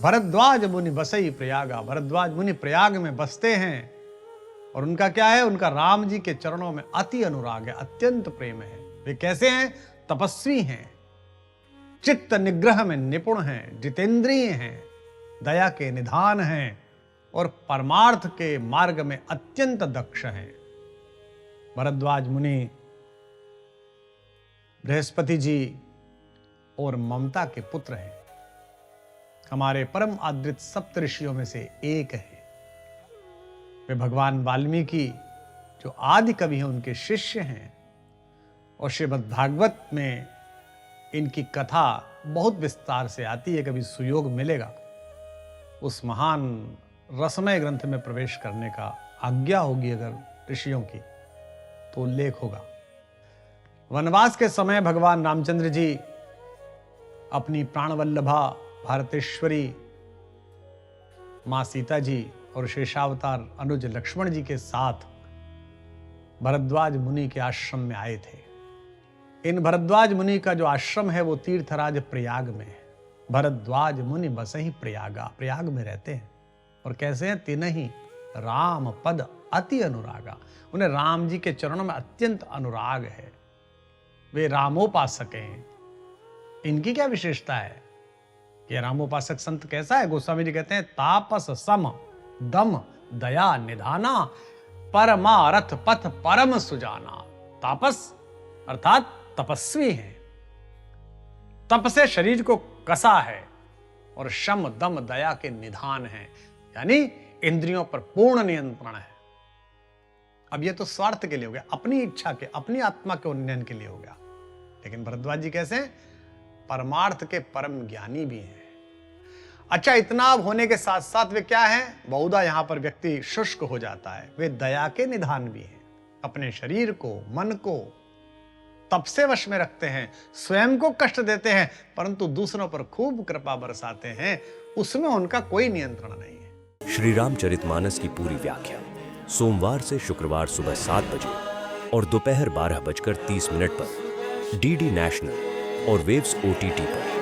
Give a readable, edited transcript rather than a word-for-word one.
भरद्वाज मुनि बसई प्रयागा, भरद्वाज मुनि प्रयाग में बसते हैं और उनका क्या है, उनका राम जी के चरणों में अति अनुराग है, अत्यंत प्रेम है। वे कैसे हैं? तपस्वी हैं, चित्त निग्रह में निपुण हैं, जितेंद्रिय हैं, दया के निधान हैं और परमार्थ के मार्ग में अत्यंत दक्ष हैं। भरद्वाज मुनि बृहस्पति जी और ममता के पुत्र हैं, हमारे परम आदृत सप्तऋषियों में से एक है। वे भगवान वाल्मीकि जो आदि कवि हैं उनके शिष्य हैं और श्रीमद् भागवत में इनकी कथा बहुत विस्तार से आती है। कभी सुयोग मिलेगा उस महान रसमय ग्रंथ में प्रवेश करने का आज्ञा होगी अगर ऋषियों की, तो उल्लेख होगा। वनवास के समय भगवान रामचंद्र जी अपनी प्राणवल्लभा भारतेश्वरी मां सीता जी और शेषावतार अनुज लक्ष्मण जी के साथ भरद्वाज मुनि के आश्रम में आए थे। इन भरद्वाज मुनि का जो आश्रम है वो तीर्थराज प्रयाग में है। भरद्वाज मुनि बसहि प्रयागा, प्रयाग में रहते हैं। और कैसे हैं? तिनहि राम पद अति अनुरागा, उन्हें राम जी के चरणों में अत्यंत अनुराग है। वे रामोपासक हैं। इनकी क्या विशेषता है कि रामोपासक संत कैसा है? गोस्वामी जी कहते हैं तापस सम दम दया निधाना परमारथ पथ परम सुजाना। तापस अर्थात तपस्वी हैं, तप से शरीर को कसा है और शम दम दया के निधान है, यानी इंद्रियों पर पूर्ण नियंत्रण है। अब ये तो स्वार्थ के लिए हो गया, अपनी इच्छा के, अपनी आत्मा के उन्नयन के लिए हो गया। लेकिन भरद्वाज जी कैसे हैं? परमार्थ के परम ज्ञानी भी हैं। अच्छा, इतना होने के साथ साथ वे क्या हैं? बहुधा यहां पर व्यक्ति शुष्क हो जाता है। वे दया के निधान भी हैं, अपने शरीर को, मन को तप से वश में रखते हैं, स्वयं को कष्ट देते हैं परंतु दूसरों पर खूब कृपा बरसाते हैं, उसमें उनका कोई नियंत्रण नहीं है। श्री रामचरितमानस की पूरी व्याख्या सोमवार से शुक्रवार सुबह 7 बजे और दोपहर 12:30 पर डीडी नेशनल और वेव्स OTT पर